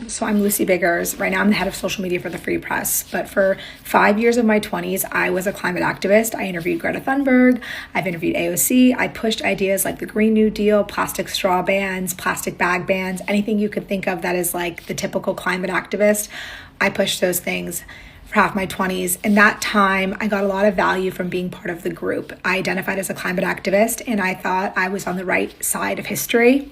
So I'm Lucy Biggers. Right now I'm the head of social media for the Free Press. But for 5 years of my 20s, I was a climate activist. I interviewed Greta Thunberg. I've interviewed AOC. I pushed ideas like the Green New Deal, plastic straw bans, plastic bag bans, anything you could think of that is like the typical climate activist. I pushed those things for half my 20s. In that time, I got a lot of value from being part of the group. I identified as a climate activist, and I thought I was on the right side of history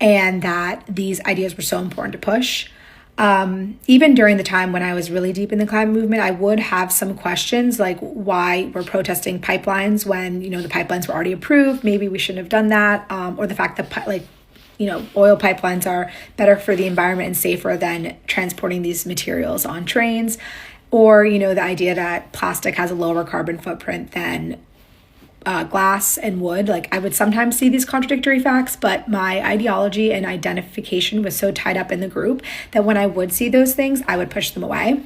and that these ideas were so important to push. Even during the time when I was really deep in the climate movement, I would have some questions like why we're protesting pipelines when, the pipelines were already approved. Maybe we shouldn't have done that. Or the fact that oil pipelines are better for the environment and safer than transporting these materials on trains. Or, the idea that plastic has a lower carbon footprint than glass and wood. Like, I would sometimes see these contradictory facts, but my ideology and identification was so tied up in the group that when I would see those things, I would push them away.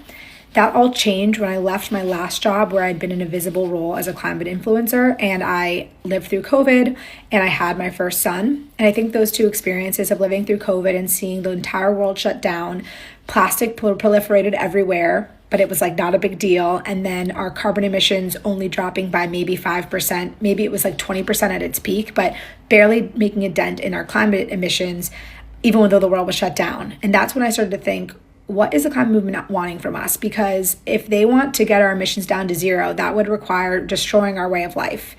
That all changed when I left my last job where I'd been in a visible role as a climate influencer, and I lived through COVID and I had my first son. And I think those two experiences of living through COVID and seeing the entire world shut down, plastic proliferated everywhere, but it was like not a big deal. And then our carbon emissions only dropping by maybe 5%, maybe it was like 20% at its peak, but barely making a dent in our climate emissions, even though the world was shut down. And that's when I started to think, what is the climate movement not wanting from us? Because if they want to get our emissions down to zero, that would require destroying our way of life.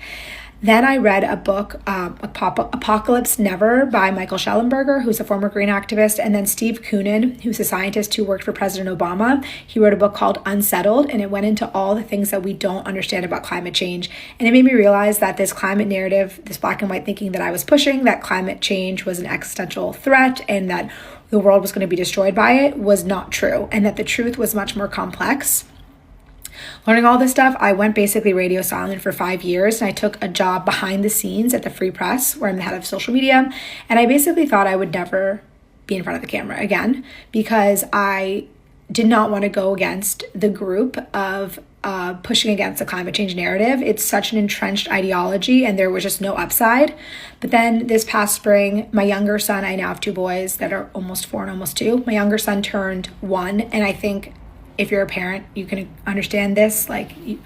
Then I read a book, Apocalypse Never by Michael Schellenberger, who's a former green activist, and then Steve Koonin, who's a scientist who worked for President Obama. He wrote a book called Unsettled, and it went into all the things that we don't understand about climate change. And it made me realize that this climate narrative, this black and white thinking that I was pushing, that climate change was an existential threat and that the world was going to be destroyed by it, was not true, and that the truth was much more complex. Learning all this stuff, I went basically radio silent for 5 years, and I took a job behind the scenes at the Free Press, where I'm the head of social media, and I basically thought I would never be in front of the camera again because I did not want to go against the group of pushing against the climate change narrative. It's such an entrenched ideology and there was just no upside. But then this past spring, my younger son, I now have two boys that are almost 4 and almost 2. My younger son turned 1, and I think if you're a parent, you can understand this,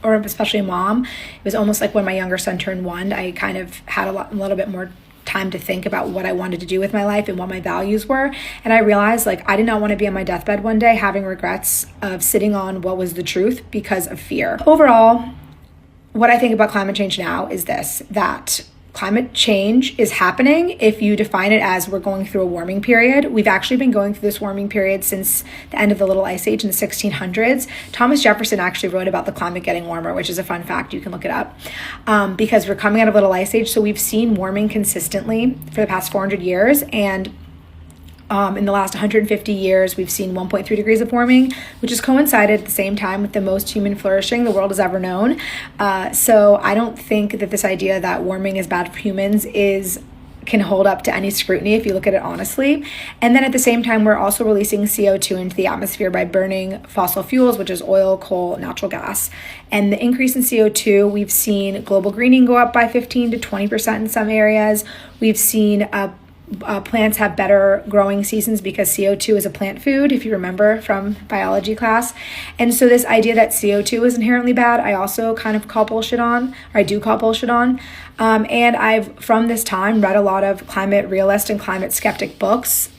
or especially a mom. It was almost like when my younger son turned 1, I kind of had a little bit more time to think about what I wanted to do with my life and what my values were. And I realized I did not want to be on my deathbed one day having regrets of sitting on what was the truth because of fear. Overall, what I think about climate change now is this, that climate change is happening if you define it as we're going through a warming period. We've actually been going through this warming period since the end of the Little Ice Age in the 1600s. Thomas Jefferson actually wrote about the climate getting warmer, which is a fun fact. You can look it up because we're coming out of Little Ice Age. So we've seen warming consistently for the past 400 years. And in the last 150 years, we've seen 1.3 degrees of warming, which has coincided at the same time with the most human flourishing the world has ever known. So I don't think that this idea that warming is bad for humans can hold up to any scrutiny if you look at it honestly. And then at the same time, we're also releasing CO2 into the atmosphere by burning fossil fuels, which is oil, coal, natural gas. And the increase in CO2, we've seen global greening go up by 15 to 20% in some areas. We've seen plants have better growing seasons because CO2 is a plant food, if you remember from biology class. And so this idea that CO2 is inherently bad, I also kind of call bullshit on, or I do call bullshit on. And I've, from this time, read a lot of climate realist and climate skeptic books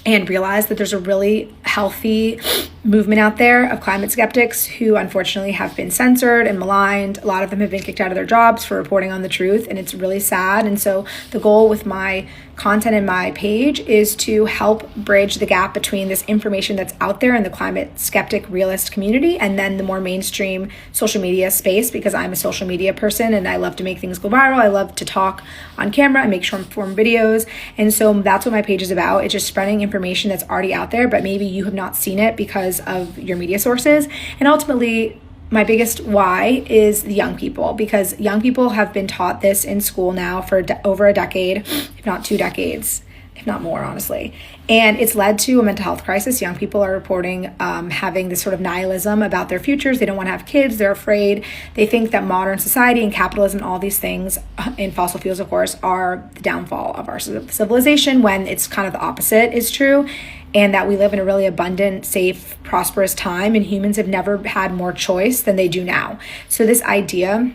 and realized that there's a really healthy movement out there of climate skeptics who unfortunately have been censored and maligned. A lot of them have been kicked out of their jobs for reporting on the truth, and it's really sad. And so the goal with my content in my page is to help bridge the gap between this information that's out there in the climate skeptic realist community and then the more mainstream social media space, because I'm a social media person and I love to make things go viral. I love to talk on camera and make short-form videos. And so that's what my page is about. It's just spreading information that's already out there, but maybe you have not seen it because of your media sources. And ultimately, my biggest why is the young people, because young people have been taught this in school now for over a decade, if not 2 decades, if not more, honestly. And it's led to a mental health crisis. Young people are reporting having this sort of nihilism about their futures. They don't want to have kids. They're afraid. They think that modern society and capitalism, all these things, and fossil fuels, of course, are the downfall of our civilization, when it's kind of the opposite is true. and that we live in a really abundant, safe, prosperous time, and humans have never had more choice than they do now. So this idea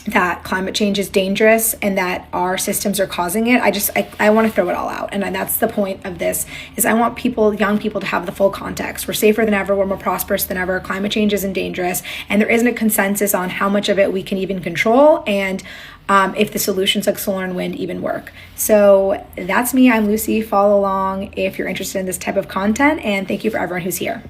that climate change is dangerous and that our systems are causing it, I want to throw it all out. And that's the point of this, is I want young people to have the full context. We're safer than ever, we're more prosperous than ever, climate change isn't dangerous, and there isn't a consensus on how much of it we can even control, and if the solutions like solar and wind even work. So that's me, I'm Lucy. Follow along if you're interested in this type of content, and thank you for everyone who's here.